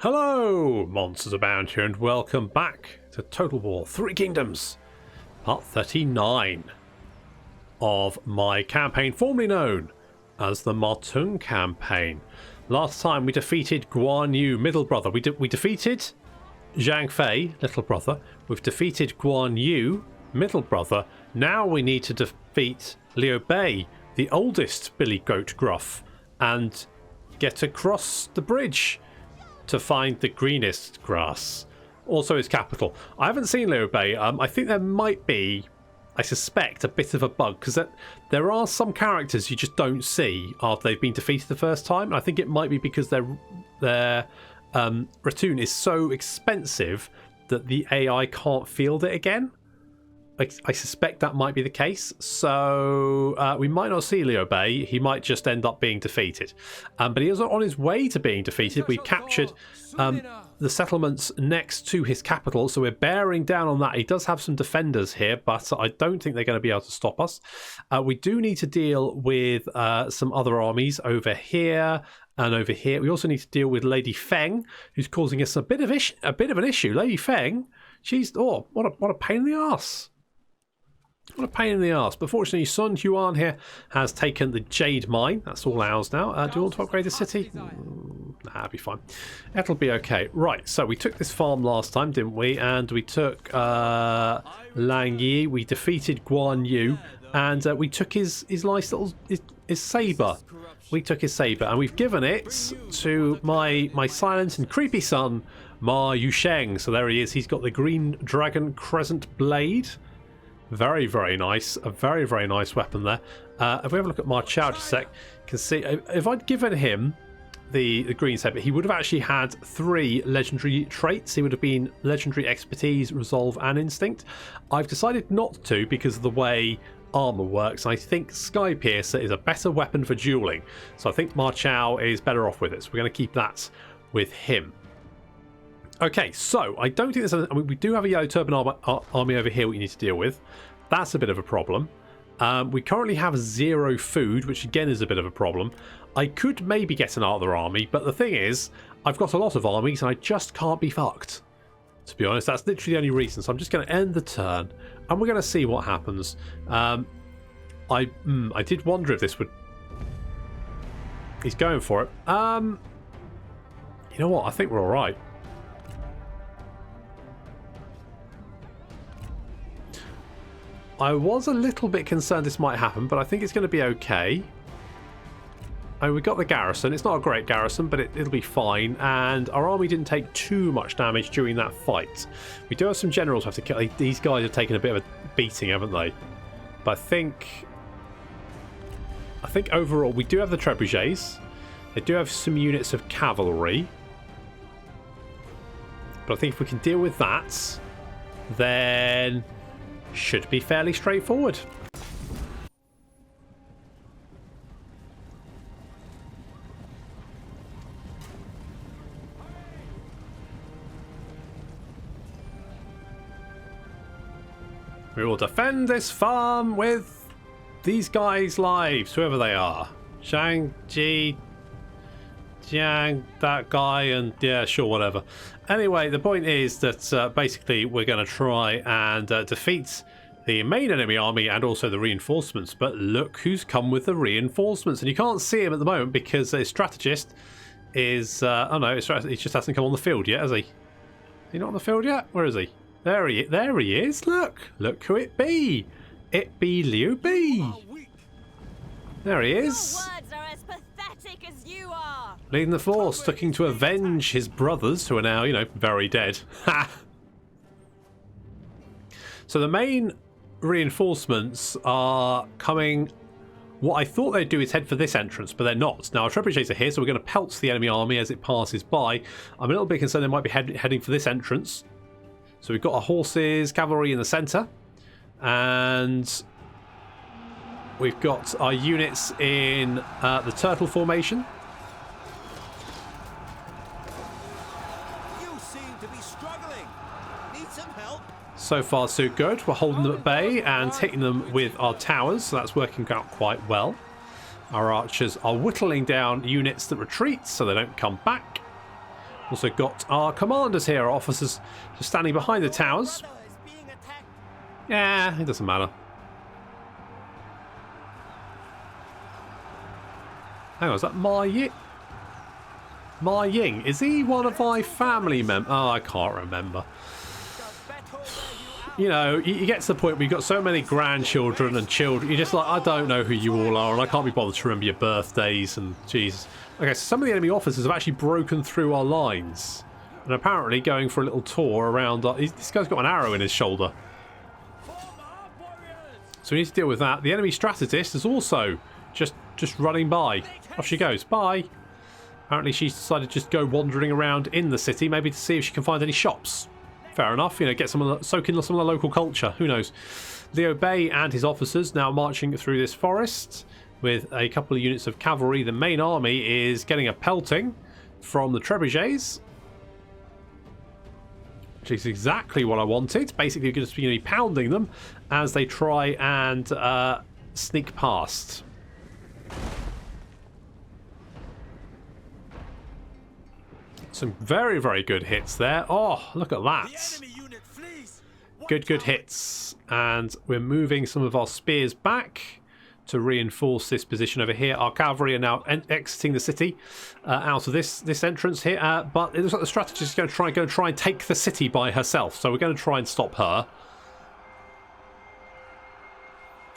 Hello, MonstersAbound here, and welcome back to Total War 3 Kingdoms, part 39 of my campaign, formerly known as the Ma Teng Campaign. Last time we defeated Guan Yu, middle brother. We defeated Zhang Fei, little brother. We've defeated Guan Yu, middle brother. Now we need to defeat Liu Bei, the oldest Billy Goat Gruff, and get across the bridge to find the greenest grass. Also his capital. I haven't seen Liu Bei. I think there might be, I suspect, a bit of a bug, because there are some characters you just don't see after they've been defeated the first time. I think it might be because their ratoon is so expensive that the AI can't field it again. I suspect that might be the case, so we might not see Liu Bei. He might just end up being defeated. But he is on his way to being defeated. We've captured the settlements next to his capital, so we're bearing down on that. He does have some defenders here, but I don't think they're going to be able to stop us. We do need to deal with some other armies over here and over here. We also need to deal with Lady Feng, who's causing us a bit of an issue. Lady Feng, she's what a pain in the arse. What a pain in the arse. But fortunately, Sun Huan here has taken the Jade Mine. That's all ours now. Do you want to upgrade the city? Nah, it'll be fine. It'll be okay. Right, so we took this farm last time, didn't we? And we took Lang Yi. We defeated Guan Yu. And we took his nice little his saber. We took his saber. And we've given it to my silent and creepy son, Ma Yusheng. So there he is. He's got the Green Dragon Crescent Blade. Very, very nice. A very, very nice weapon there. If we have a look at Ma Chao just a sec, you can see if I'd given him the green saber, he would have actually had 3 legendary traits. He would have been legendary expertise, resolve, and instinct. I've decided not to because of the way armor works. I think Sky Piercer is a better weapon for dueling. So I think Ma Chao is better off with it. So we're going to keep that with him. Okay, so I don't think there's we do have a yellow turban army over here we need to deal with. That's a bit of a problem. We currently have 0 food, which again is a bit of a problem. I could maybe get another army, but the thing is, I've got a lot of armies and I just can't be fucked. To be honest, that's literally the only reason. So I'm just going to end the turn and we're going to see what happens. I did wonder if this would... He's going for it. You know what? I think we're all right. I was a little bit concerned this might happen, but I think it's going to be okay. We got the garrison. It's not a great garrison, but it'll be fine. And our army didn't take too much damage during that fight. We do have some generals we have to kill. These guys have taken a bit of a beating, haven't they? But I think overall we do have the trebuchets. They do have some units of cavalry. But I think if we can deal with that, then should be fairly straightforward. We will defend this farm with these guys' lives, whoever they are. Zhang, Ji, Jiang, that guy, and yeah, sure, whatever. Anyway, the point is that basically we're going to try and defeat the main enemy army and also the reinforcements. But look who's come with the reinforcements. And you can't see him at the moment because his strategist is... oh no, he just hasn't come on the field yet, has he? Is he not on the field yet? Where is he? There he is. Look who it be. It be Liu Bei. There he is. As you are. Leading the force, looking to avenge his brothers who are now, you know, very dead. So the main reinforcements are coming. What I thought they'd do is head for this entrance, but they're not. Now our trebuchets are here, so we're going to pelt the enemy army as it passes by. I'm a little bit concerned they might be heading for this entrance. So we've got our horses, cavalry in the centre, and we've got our units in the turtle formation. You seem to be struggling. Need some help? So far, so good. We're holding them at bay and hitting them with our towers, so that's working out quite well. Our archers are whittling down units that retreat so they don't come back. Also got our commanders here, our officers, just standing behind the towers. Brother is being attacked. Yeah, it doesn't matter. Hang on, is that Ma Ying? Ma Ying, is he one of my family members? Oh, I can't remember. The battle where You know, you get to the point where you've got so many grandchildren and children, you're just like, I don't know who you all are, and I can't be bothered to remember your birthdays, and Jesus. Okay, so some of the enemy officers have actually broken through our lines, and apparently going for a little tour around. This guy's got an arrow in his shoulder. So we need to deal with that. The enemy strategist is also just running by. Off she goes. Bye. Apparently she's decided to just go wandering around in the city, maybe to see if she can find any shops. Fair enough, you know, get soak in some of the local culture. Who knows? Liu Bei and his officers now marching through this forest with a couple of units of cavalry. The main army is getting a pelting from the trebuchets, which is exactly what I wanted. Basically, you're just going to be pounding them as they try and sneak past. Some very, very good hits there. Oh, look at that. the enemy unit flees. Good hits. And we're moving some of our spears back to reinforce this position over here. Our cavalry are now exiting the city out of this entrance here. But it looks like the strategist is going to try and take the city by herself. So we're going to try and stop her.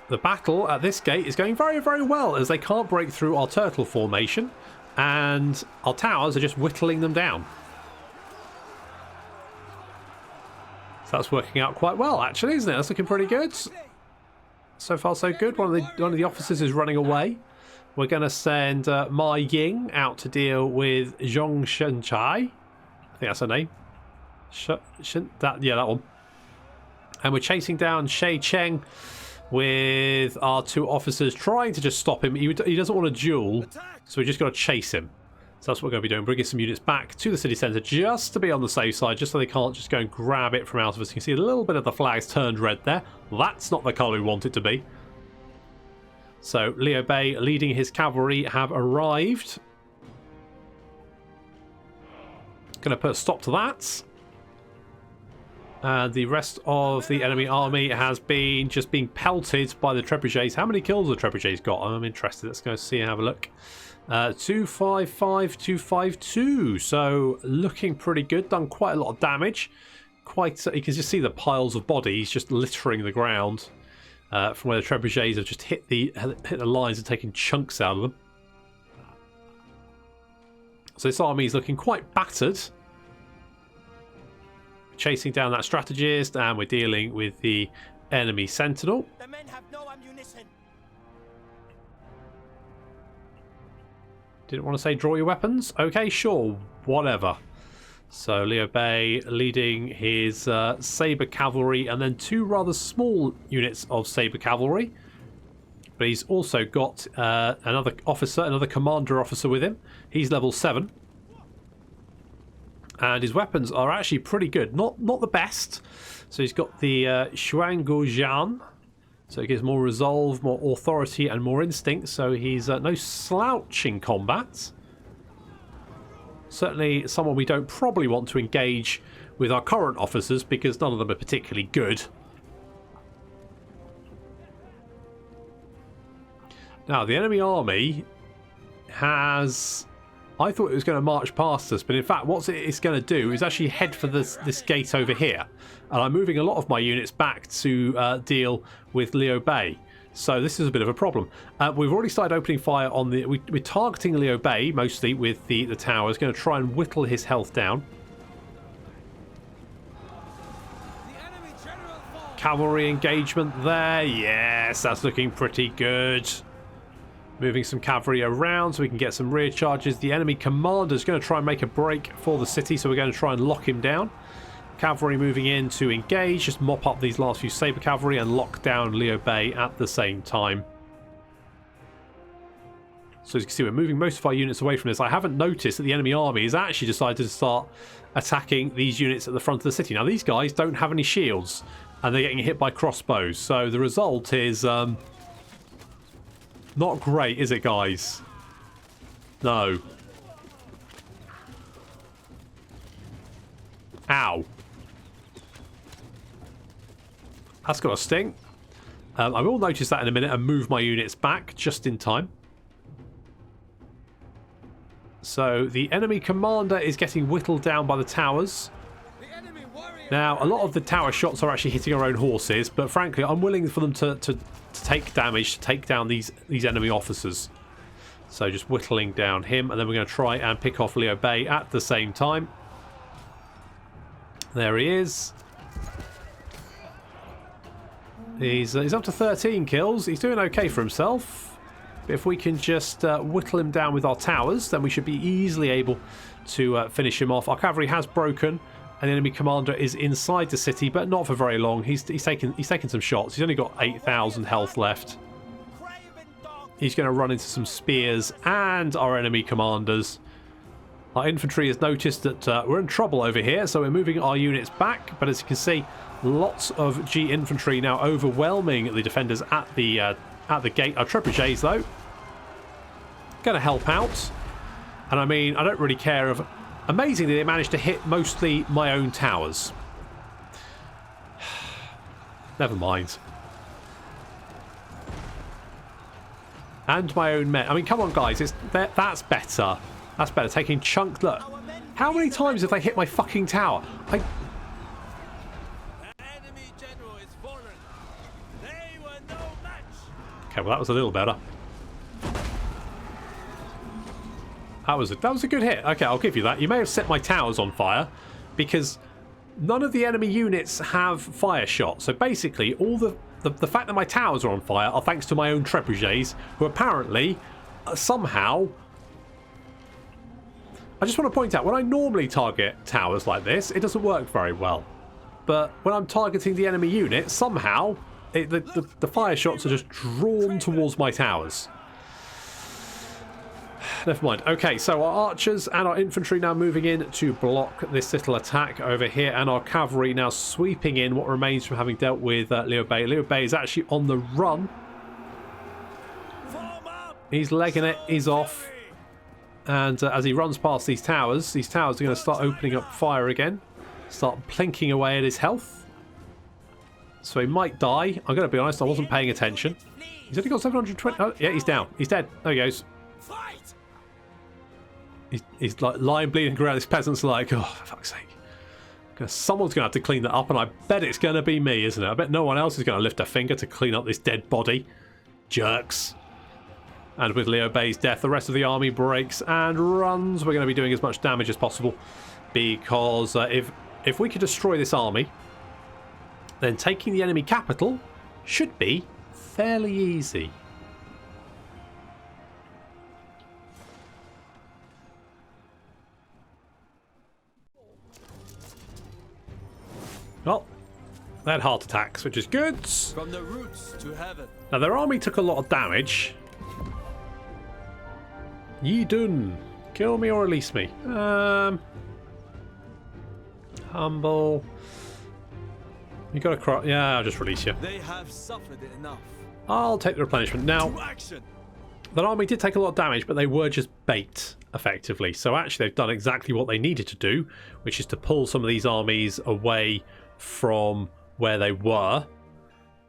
The battle at this gate is going very, very well, as they can't break through our turtle formation. And our towers are just whittling them down. So that's working out quite well, actually, isn't it? That's looking pretty good. So far, so good. One of the officers is running away. We're going to send Ma Ying out to deal with Zhong Shenchai. I think that's her name. That one. And we're chasing down Shay Cheng with our two officers, trying to just stop him. He doesn't want a duel, so we just got to chase him. So that's what we're going to be doing, bringing some units back to the city centre just to be on the safe side, just so they can't just go and grab it from out of us. You can see a little bit of the flags turned red there. That's not the colour we want it to be. So Liu Bei leading his cavalry have arrived. Going to put a stop to that. And the rest of the enemy army has been just being pelted by the trebuchets. How many kills have the trebuchets got? I'm interested. Let's go see and have a look. 255, 252. So looking pretty good. Done quite a lot of damage. You can just see the piles of bodies just littering the ground from where the trebuchets have just hit the lines and taken chunks out of them. So this army is looking quite battered. Chasing down that strategist, and we're dealing with the enemy sentinel. The men have no ammunition. Didn't want to say draw your weapons. Okay, sure, whatever. So Liu Bei leading his saber cavalry, and then two rather small units of saber cavalry. But he's also got another officer, another commander officer with him. He's level 7. And his weapons are actually pretty good. Not the best. So he's got the Xuangu Jian. So it gives more resolve, more authority, and more instinct. So he's no slouch in combat. Certainly someone we don't probably want to engage with our current officers, because none of them are particularly good. Now, the enemy army has... I thought it was going to march past us, but in fact what it's going to do is actually head for this gate over here. And I'm moving a lot of my units back to deal with Liu Bei. So this is a bit of a problem. We've already started opening fire on the... We're targeting Liu Bei mostly with the towers. Going to try and whittle his health down. Cavalry engagement there. Yes, that's looking pretty good. Moving some cavalry around so we can get some rear charges. The enemy commander is going to try and make a break for the city, so we're going to try and lock him down. Cavalry moving in to engage, just mop up these last few saber cavalry and lock down Liu Bei at the same time. So as you can see, we're moving most of our units away from this. I haven't noticed that the enemy army has actually decided to start attacking these units at the front of the city. Now, these guys don't have any shields, and they're getting hit by crossbows. So the result is... not great, is it, guys? No. Ow. That's got a sting. I will notice that in a minute and move my units back just in time. So the enemy commander is getting whittled down by the towers. Now, a lot of the tower shots are actually hitting our own horses, but frankly, I'm willing for them to take damage, to take down these enemy officers. So just whittling down him, and then we're going to try and pick off Liu Bei at the same time. There he is. He's up to 13 kills. He's doing okay for himself. But if we can just whittle him down with our towers, then we should be easily able to finish him off. Our cavalry has broken, and the enemy commander is inside the city, but not for very long. He's taken some shots. He's only got 8,000 health left. He's going to run into some spears and our enemy commanders. Our infantry has noticed that we're in trouble over here, so we're moving our units back. But as you can see, lots of G infantry now overwhelming the defenders at the gate. Our trebuchets, though, going to help out. And I mean, I don't really care if... Amazingly, they managed to hit mostly my own towers. Never mind. And my own men. I mean, come on, guys. That's better. That's better. Taking chunk. Look. How many times have they hit my fucking tower? Enemy general is fallen. They were no match. Okay, well, that was a little better. That was a good hit. Okay, I'll give you that. You may have set my towers on fire because none of the enemy units have fire shot. So basically, all the fact that my towers are on fire are thanks to my own trebuchets, who apparently somehow... I just want to point out, when I normally target towers like this, it doesn't work very well. But when I'm targeting the enemy unit, somehow the fire shots are just drawn towards my towers. Never mind. Okay, so our archers and our infantry now moving in to block this little attack over here, and our cavalry now sweeping in what remains from having dealt with Liu Bei. Liu Bei is actually on the run. He's legging it. He's off. And as he runs past these towers are going to start opening up fire again. Start plinking away at his health. So he might die. I'm going to be honest, I wasn't paying attention. He's only got 720. Oh, yeah, he's down. He's dead. There he goes. He's like lying bleeding around. This peasant's like, oh, for fuck's sake. Someone's going to have to clean that up, and I bet it's going to be me, isn't it? I bet no one else is going to lift a finger to clean up this dead body. Jerks. And with Liu Bei's death, the rest of the army breaks and runs. We're going to be doing as much damage as possible, because if we could destroy this army, then taking the enemy capital should be fairly easy. Well, they had heart attacks, which is good. From the roots to heaven. Now, their army took a lot of damage. Yi Dun, kill me or release me. Humble. You got to cry. Yeah, I'll just release you. They have suffered enough. I'll take the replenishment. Now, that army did take a lot of damage, but they were just bait, effectively. So actually, they've done exactly what they needed to do, which is to pull some of these armies away from where they were,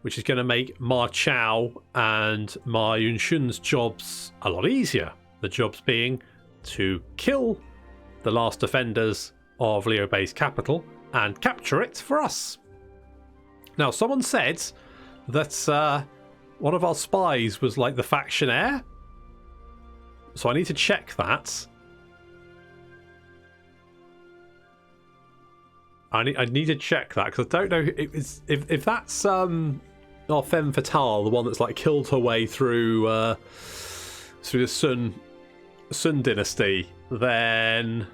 which is going to make Ma Chao and Ma Yunshun's jobs a lot easier. The jobs being to kill the last defenders of Liu Bei's capital and capture it for us. Now, someone said that one of our spies was like the faction heir, so I need to check that. I need to check that, because I don't know if that's our femme fatale, the one that's like killed her way through the Sun dynasty. Then,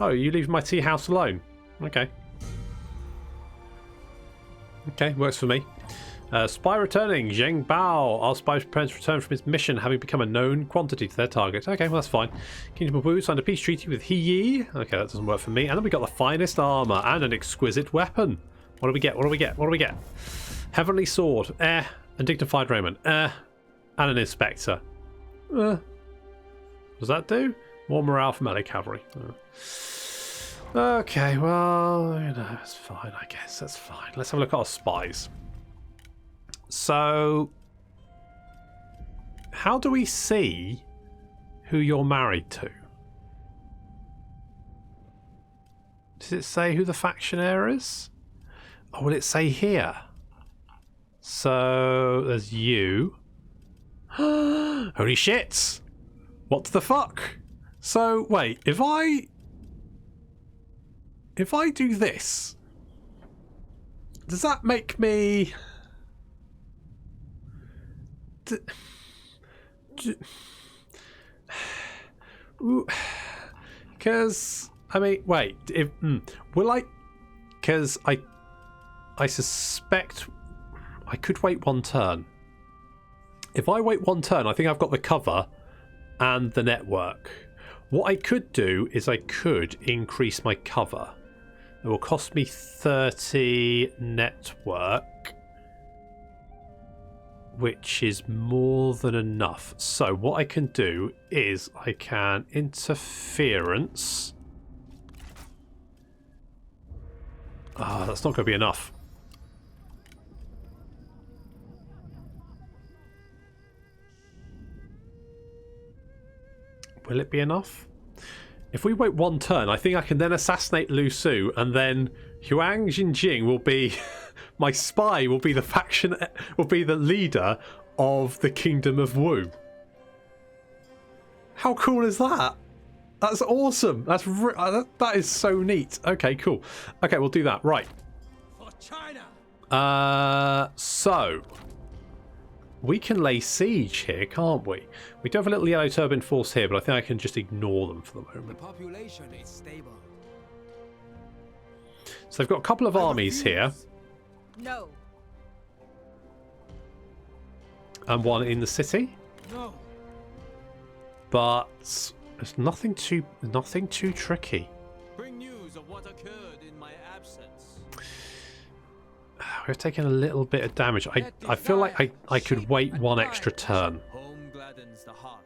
oh, you leave my tea house alone. Okay, works for me. Spy returning, Zheng Bao. Our spy prepares to return from his mission, having become a known quantity to their target. Okay, well, that's fine. Kingdom of Wu signed a peace treaty with He Yi. Okay, that doesn't work for me. And then we got the finest armor and an exquisite weapon. What do we get? Heavenly sword. And dignified raiment. And an inspector. What does that do? More morale for melee cavalry. Okay, well, you know, it's fine, I guess. That's fine. Let's have a look at our spies. So, how do we see who you're married to? Does it say who the factionaire is? Oh, will it say here? So, there's you. Holy shit! What the fuck? So, wait, if I do this, does that make me... Because, I mean, wait, if will I... Because I suspect I could wait one turn. If I wait one turn, I think I've got the cover and the network. What I could do is I could increase my cover. It will cost me 30 network, which is more than enough. So what I can do is I can interference. Ah, that's not going to be enough. Will it be enough? If we wait one turn, I think I can then assassinate Lu Su, and then Huang Jinjing will be my spy. Will be the faction. Will be the leader of the Kingdom of Wu. How cool is that? That's awesome. That is so neat. Okay, cool. Okay, we'll do that. Right. For China. So we can lay siege here, can't we? We do have a little yellow turban force here, but I think I can just ignore them for the moment. The population is stable. So they've got a couple of armies here, No. and one in the city. No. But there's nothing too tricky. Bring news of what occurred in my absence. We've taken a little bit of damage. I feel like I could wait one extra turn. Home gladdens the heart.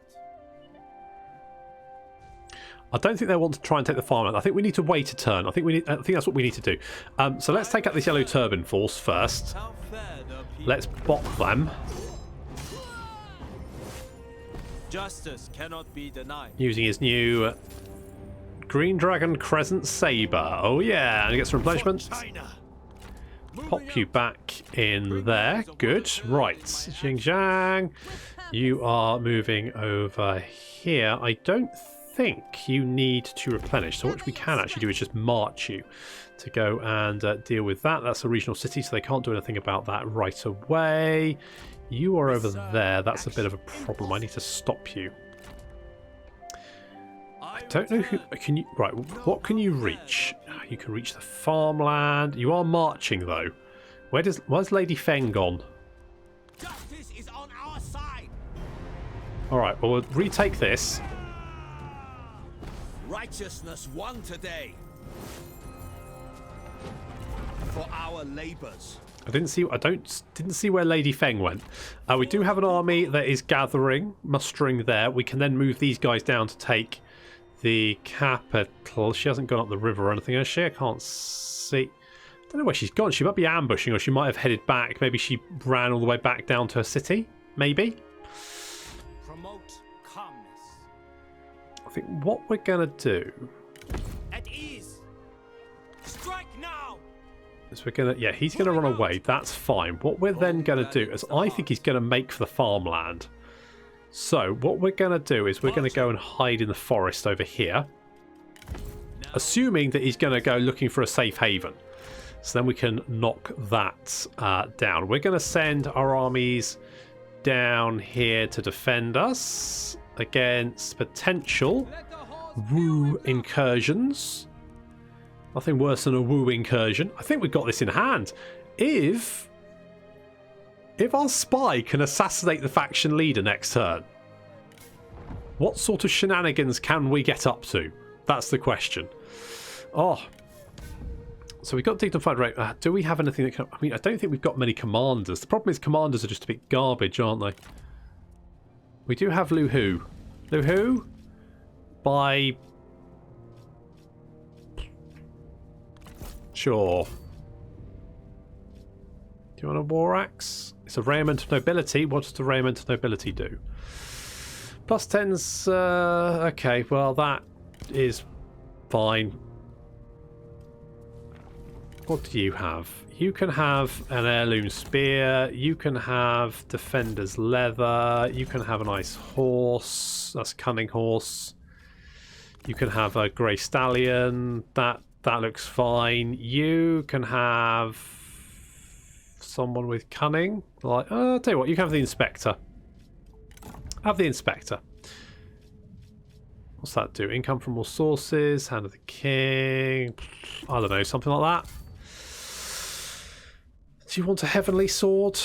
I don't think they want to try and take the farmland. I think we need to wait a turn. I think that's what we need to do. So let's take out this yellow turban force first. How fair the people. Let's bot them Justice cannot be denied. using his new Green Dragon Crescent Saber. Oh yeah, and get some replenishment. China. Pop you back in there. Good. Right. Xinjiang, you are moving over here. I don't think you need to replenish. So what we can actually do is just march you to go and deal with that. That's a regional city, so they can't do anything about that right away. You are over there. That's a bit of a problem. I need to stop you. I don't know who can you. Right, what can you reach? You can reach the farmland. You are marching though. Where's Lady Feng gone? Justice is on our side. All right. Well, we'll retake this. Righteousness won today. For our labors. I didn't see where Lady Feng went. We do have an army that is gathering, mustering there. We can then move these guys down to take the capital. She hasn't gone up the river or anything, has she? I can't see. I don't know where she's gone. She might be ambushing, or she might have headed back. Maybe she ran all the way back down to her city. Maybe. Promote calmness. I think what we're gonna do At ease. Strike now. is we're gonna. Yeah, he's gonna run away. That's fine. What we're then gonna do is I think he's gonna make for the farmland. So what we're going to do is we're going to go and hide in the forest over here, assuming that he's going to go looking for a safe haven. So then we can knock that down. We're going to send our armies down here to defend us against potential Wu incursions. Nothing worse than a Wu incursion. I think we've got this in hand. If our spy can assassinate the faction leader next turn, what sort of shenanigans can we get up to? That's the question. Oh. So we've got dignified rate. Do we have anything that can... I mean, I don't think we've got many commanders. The problem is commanders are just a bit garbage, aren't they? We do have Lu Hu. Lu Hu? By... Sure. Do you want a war axe? It's a raiment of nobility. What does the raiment of nobility do? Plus 10's... okay, well, that is fine. What do you have? You can have an heirloom spear. You can have defender's leather. You can have a nice horse. That's a cunning horse. You can have a grey stallion. That looks fine. You can have someone with cunning. Like, I'll tell you what, you can have the inspector. Have the inspector. What's that do? Income from all sources. Hand of the king. I don't know, something like that. Do you want a heavenly sword?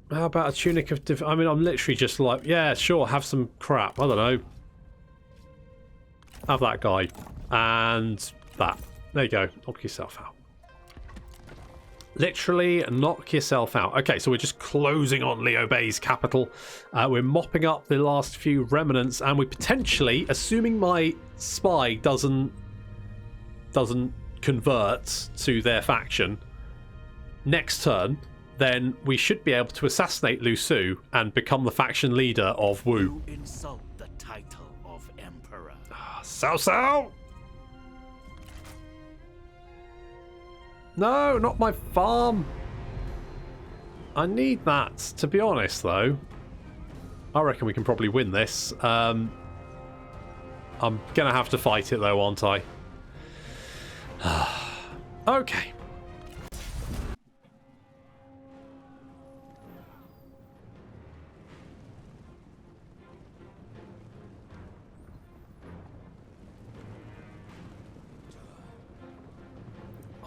How about a tunic of... I mean, I'm literally just like, yeah, sure, have some crap. I don't know. Have that guy. And that. There you go. Knock yourself out. Literally knock yourself out. Okay, so we're just closing on Liu Bei's capital. We're mopping up the last few remnants, and we potentially, assuming my spy doesn't convert to their faction next turn, then we should be able to assassinate Lu Su and become the faction leader of Wu. You insult the title of Emperor. Cao Cao! No, not my farm. I need that. To be honest, though, I reckon we can probably win this. I'm going to have to fight it, though, aren't I? Okay.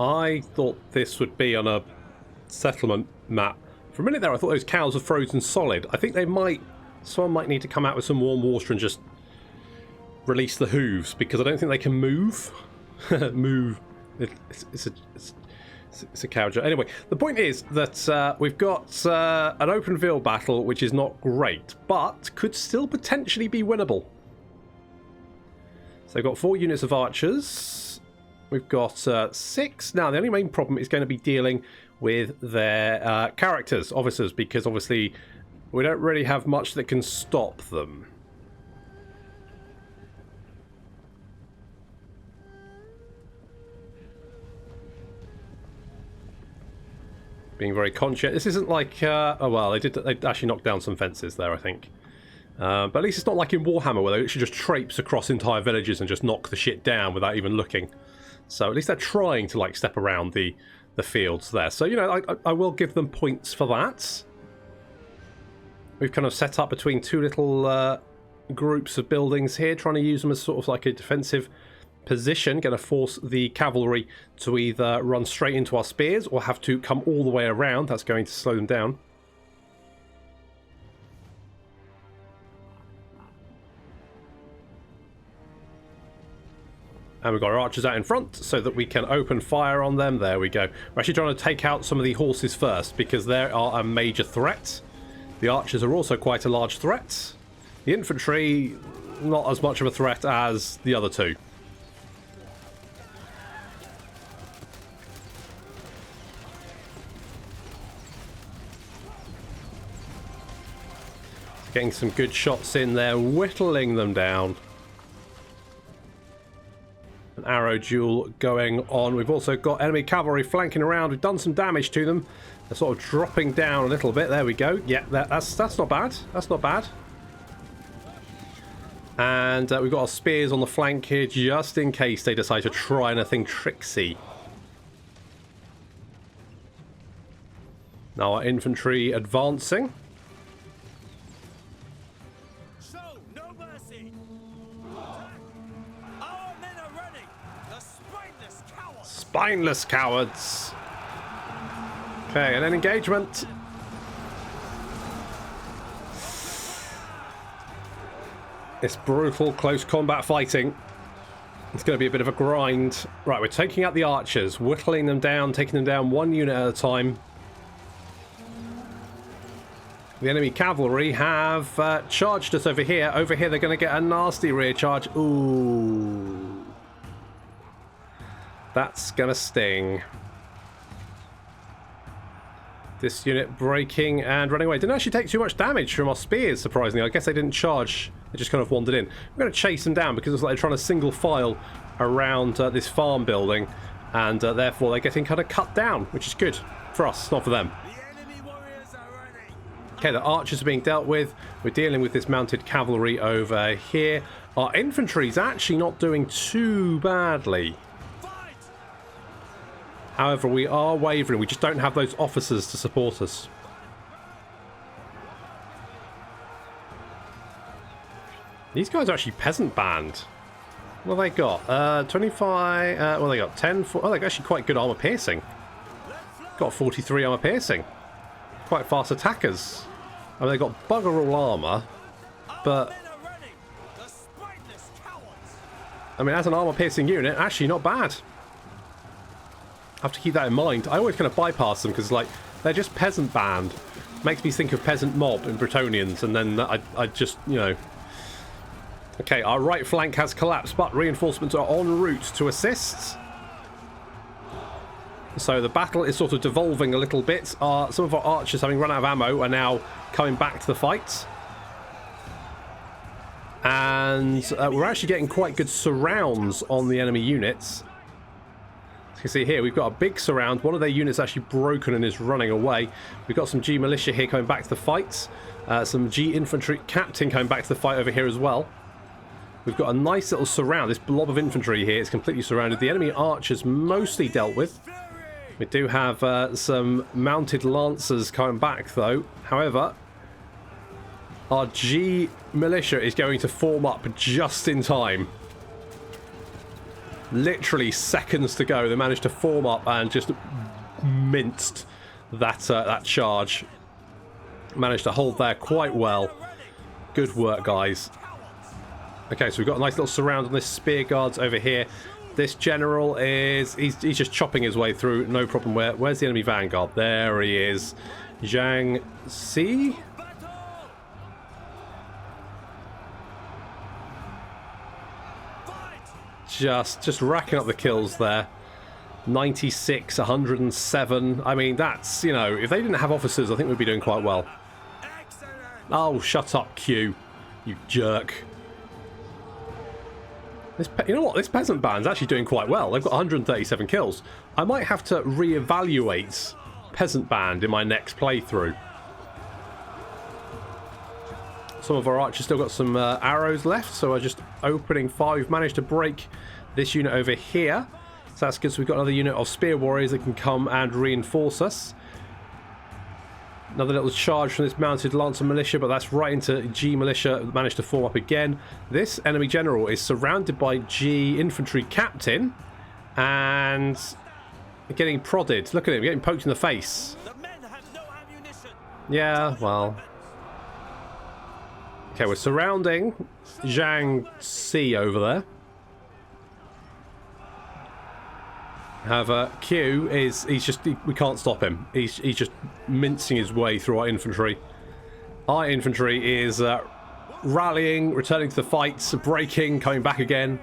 I thought this would be on a settlement map. For a minute there, I thought those cows were frozen solid. I think they might... Someone might need to come out with some warm water and just release the hooves, because I don't think they can move. Move. It's a cow joke. Anyway, the point is that we've got an open field battle, which is not great, but could still potentially be winnable. So they've got 4 units of archers. We've got 6. Now, the only main problem is going to be dealing with their characters, officers, because obviously we don't really have much that can stop them. Being very conscious. This isn't like... oh, well, they actually knocked down some fences there, I think. But at least it's not like in Warhammer, where they should just traipse across entire villages and just knock the shit down without even looking. So at least they're trying to like step around the fields there. So, you know, I will give them points for that. We've kind of set up between 2 little groups of buildings here, trying to use them as sort of like a defensive position. Going to force the cavalry to either run straight into our spears or have to come all the way around. That's going to slow them down. And we've got our archers out in front so that we can open fire on them. There we go. We're actually trying to take out some of the horses first because they are a major threat. The archers are also quite a large threat. The infantry, not as much of a threat as the other 2. Getting some good shots in there, whittling them down. An arrow duel going on. We've also got enemy cavalry flanking around. We've done some damage to them. They're sort of dropping down a little bit. There we go. Yeah, that's not bad. That's not bad. And we've got our spears on the flank here just in case they decide to try anything tricksy. Now our infantry advancing. Spineless cowards. Okay, and then engagement. It's brutal close combat fighting. It's going to be a bit of a grind. Right, we're taking out the archers, whittling them down, taking them down 1 unit at a time. The enemy cavalry have charged us over here. Over here, they're going to get a nasty rear charge. Ooh. That's gonna sting. This unit breaking and running away. Didn't actually take too much damage from our spears, surprisingly. I guess they didn't charge. They just kind of wandered in. I'm going to chase them down because it's like they're trying to single file around this farm building. And therefore they're getting kind of cut down, which is good for us, not for them. The enemy warriors are running. Okay, the archers are being dealt with. We're dealing with this mounted cavalry over here. Our infantry's actually not doing too badly. However, we are wavering. We just don't have those officers to support us. These guys are actually peasant band. What have they got? 25... well, they got 10... oh, they got actually quite good armor piercing. Got 43 armor piercing. Quite fast attackers. I mean, they got bugger all armor. But... I mean, as an armor piercing unit, actually not bad. I have to keep that in mind. I always kind of bypass them because, like, they're just peasant band. Makes me think of peasant mob in Bretonians, and then I just, you know. Okay, our right flank has collapsed, but reinforcements are en route to assist. So the battle is sort of devolving a little bit. Some of our archers, having run out of ammo, are now coming back to the fight. And we're actually getting quite good surrounds on the enemy units. As you can see here, we've got a big surround. One of their units actually broken and is running away. We've got some G militia here coming back to the fight. Some G infantry captain coming back to the fight over here as well. We've got a nice little surround. This blob of infantry here is completely surrounded. The enemy archers mostly dealt with. We do have some mounted lancers coming back though. However, our G militia is going to form up just in time. Literally seconds to go, they managed to form up and just minced that charge. Managed to hold there quite well. Good work, guys. Okay, so we've got a nice little surround on this spear guards over here. This general is he's just chopping his way through, no problem. Where's the enemy vanguard? There he is. Zhang Si. Just racking up the kills there. 96, 107. I mean, that's, you know, if they didn't have officers, I think we'd be doing quite well. Oh, shut up, Q, you jerk. You know what? This peasant band's actually doing quite well. They've got 137 kills. I might have to re-evaluate peasant band in my next playthrough. Some of our archers still got some arrows left, so we're just opening fire. We've managed to break this unit over here, so that's good. So we've got another unit of spear warriors that can come and reinforce us. Another little charge from this mounted lancer militia, but that's right into G militia. Managed to form up again. This enemy general is surrounded by G infantry captain and getting prodded. Look at him, getting poked in the face. Yeah, well. Okay, we're surrounding Zhang Si over there. However, Q is we can't stop him. He's just mincing his way through our infantry. Our infantry is rallying, returning to the fights, breaking, coming back again.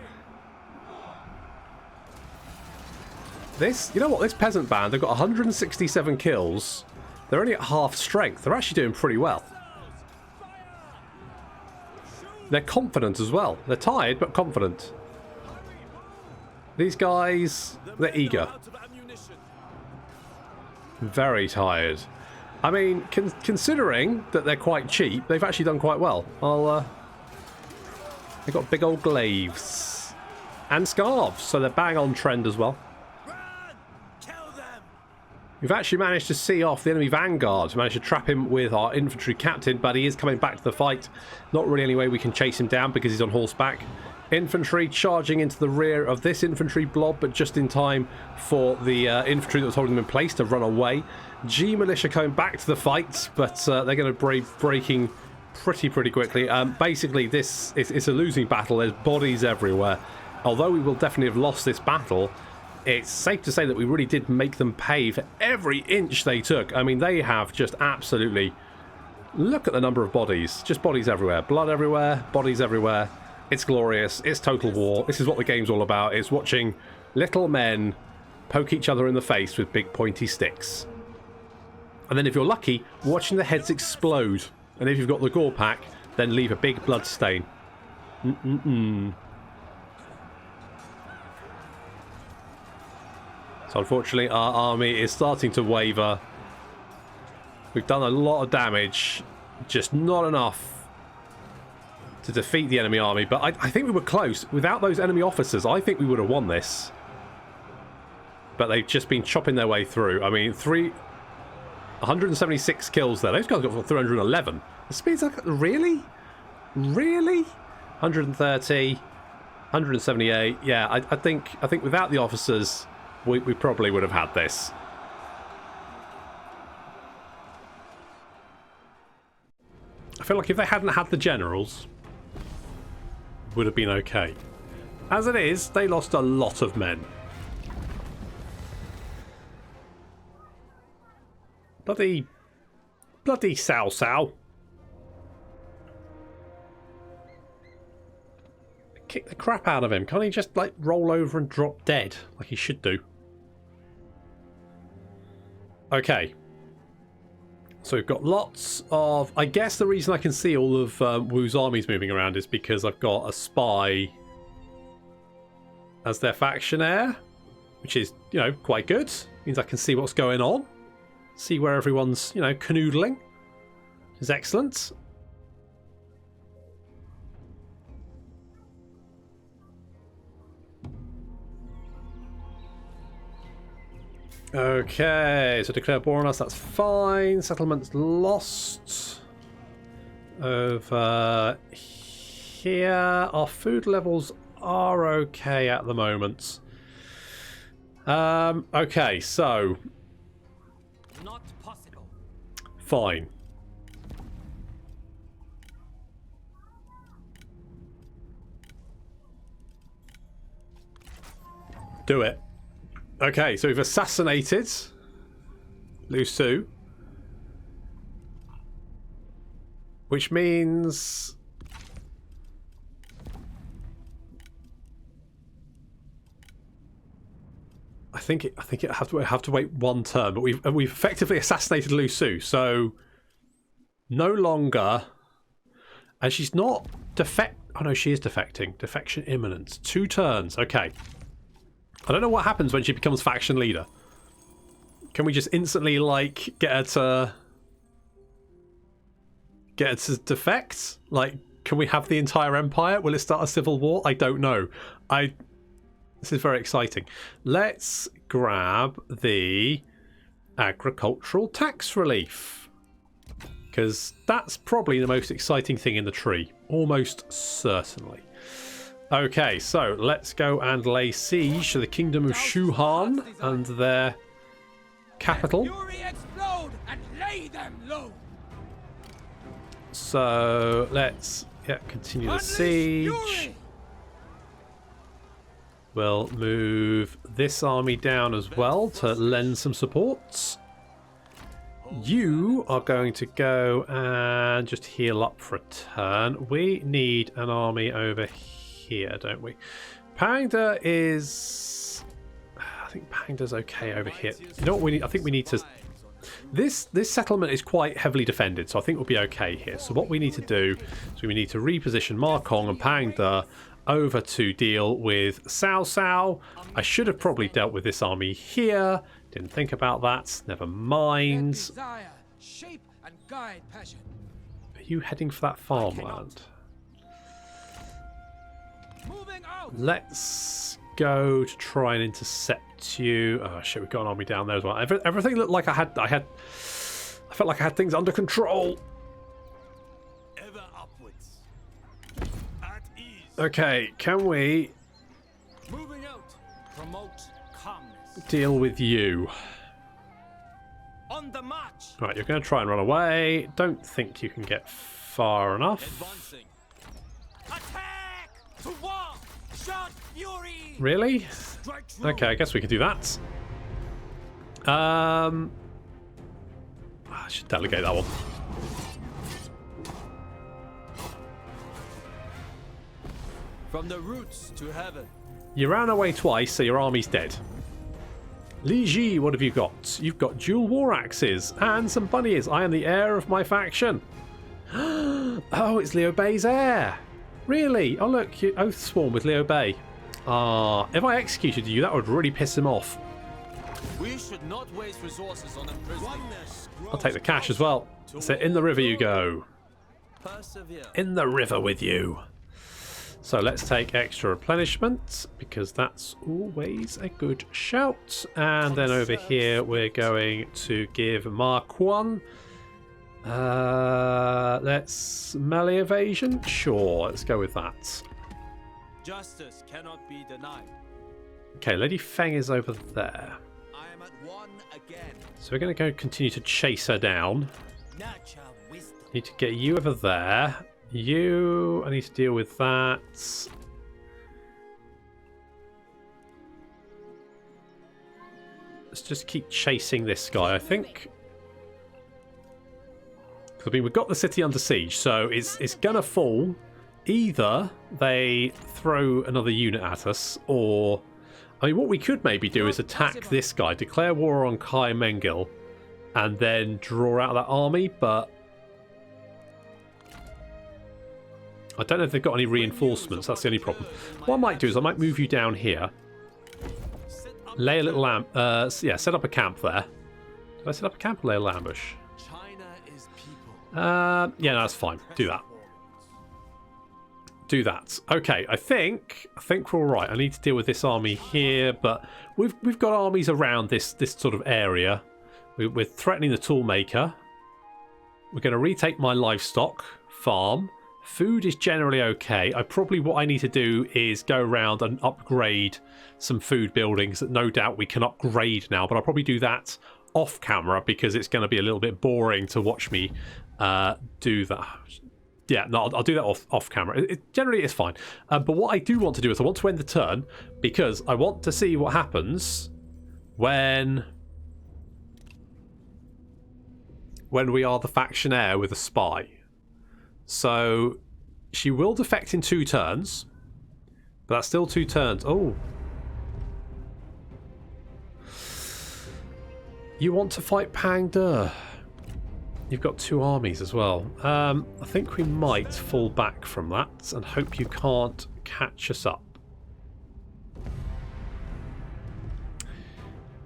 This, you know what? This peasant band, they've got 167 kills. They're only at half strength. They're actually doing pretty well. They're confident as well. They're tired, but confident. These guys, they're eager. Very tired. I mean, considering that they're quite cheap, they've actually done quite well. They've got big old glaives. And scarves, so they're bang on trend as well. We've actually managed to see off the enemy vanguard. We managed to trap him with our infantry captain, but he is coming back to the fight. Not really any way we can chase him down because he's on horseback. Infantry charging into the rear of this infantry blob, but just in time for the infantry that was holding them in place to run away. G militia coming back to the fight, but they're going to breaking pretty quickly. Basically, it's a losing battle. There's bodies everywhere. Although we will definitely have lost this battle, it's safe to say that we really did make them pay for every inch they took. I mean, they have just absolutely... Look at the number of bodies. Just bodies everywhere. Blood everywhere. Bodies everywhere. It's glorious. It's total war. This is what the game's all about. It's watching little men poke each other in the face with big pointy sticks. And then if you're lucky, watching the heads explode. And if you've got the gore pack, then leave a big blood stain. So unfortunately our army is starting to waver. We've done a lot of damage, just not enough to defeat the enemy army. But I think we were close. Without those enemy officers, I think we would have won this. But they've just been chopping their way through. I mean, 176 kills there. Those guys got 311. The speed's like, really? Really? 130, 178. Yeah, I think without the officers, we probably would have had this. I feel like if they hadn't had the generals, it would have been okay. As it is, they lost a lot of men. Bloody Cao Cao. Kick the crap out of him. Can't he just, like, roll over and drop dead like he should do? Okay. So we've got lots of... I guess the reason I can see all of Wu's armies moving around is because I've got a spy as their factionaire, which is, you know, quite good. Means I can see what's going on. See where everyone's, you know, canoodling. Is excellent. Okay, so declare war on us, that's fine. Settlements lost. Over here, our food levels are okay at the moment. Okay, so... Not possible. Fine. Do it. Okay, so we've assassinated Lu Su, which means I think it have to wait one turn, but we've effectively assassinated Lu Su, so no longer, and she's not defect. Oh no, she is defecting. Defection imminent. 2 turns. Okay. I don't know what happens when she becomes faction leader. Can we just instantly, like, get her to defect? Like, can we have the entire empire? Will it start a civil war? I don't know. This is very exciting. Let's grab the agricultural tax relief, because that's probably the most exciting thing in the tree. Almost certainly. Okay, so let's go and lay siege to the kingdom of Shuhan and their capital. And lay them low. So let's continue the siege. We'll move this army down as well to lend some support. You are going to go and just heal up for a turn. We need an army over here, don't we? Pangda is... I think Pangda's okay over here. You know what we need? I think we need to... This settlement is quite heavily defended, so I think we'll be okay here. So what we need to do is we need to reposition Ma Kong and Pangda over to deal with Cao Cao. I should have probably dealt with this army here. Didn't think about that. Never mind. Desire, shape and guide passion. Are you heading for that farmland? Moving out. Let's go to try and intercept you. Oh shit, we've got an army down there as well. Everything looked like I felt like I had things under control. Ever upwards. At ease. Okay, can we Moving out. Promote calmness. deal with you? On the march. Right, you're going to try and run away. Don't think you can get far enough. Advancing. Attack! To war! Shot fury! Really? Strike true. Okay, I guess we can do that. I should delegate that one. From the roots to heaven. You ran away twice, so your army's dead. Li Ji, what have you got? You've got dual war axes and some bunny ears. I am the heir of my faction. Oh, it's Liu Bei's heir. Really? Oh, look, you oath sworn with Liu Bei. Ah, if I executed you, that would really piss him off. We should not waste resources on imprisoning. I'll take the cash as well. So in the river you go. Persevere. In the river with you. So let's take extra replenishment, because that's always a good shout. And then over here we're going to give Ma Quan. Let's melee evasion. Sure, let's go with that. Justice cannot be denied. Okay, Lady Feng is over there. I am at one again. So we're going to go continue to chase her down. Nurture wisdom. Need to get you over there. You, I need to deal with that. Let's just keep chasing this guy, I think. I mean, we've got the city under siege, so it's gonna fall. Either they throw another unit at us, or... I mean, what we could maybe do is attack this guy, declare war on Kai Mengil, and then draw out that army, but... I don't know if they've got any reinforcements, that's the only problem. What I might do is I might move you down here. Lay a little yeah, set up a camp there. Did I set up a camp or lay a little ambush? China is people. Yeah, no, that's fine. Do that. Do that. Okay, I think we're all right. I need to deal with this army here, but we've got armies around this sort of area. We're threatening the toolmaker. We're going to retake my livestock farm. Food is generally okay. What I need to do is go around and upgrade some food buildings that no doubt we can upgrade now, but I'll probably do that off camera because it's going to be a little bit boring to watch me do that. Yeah, no, I'll do that off camera. It generally is fine. But what I do want to do is I want to end the turn because I want to see what happens when we are the faction heir with a spy. So she will defect in 2 turns, but that's still 2 turns. Oh. You want to fight Pang De. You've got 2 armies as well. I think we might fall back from that and hope you can't catch us up.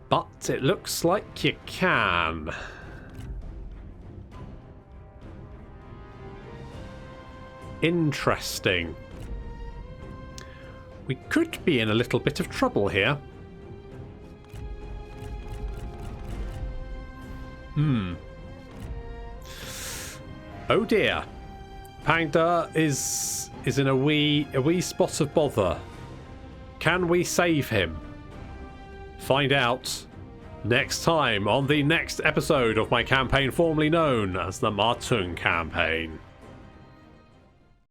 But it looks like you can. Interesting. We could be in a little bit of trouble here. Oh dear. Pang De is in a wee spot of bother. Can we save him? Find out next time on the next episode of my campaign formerly known as the Ma Teng Campaign.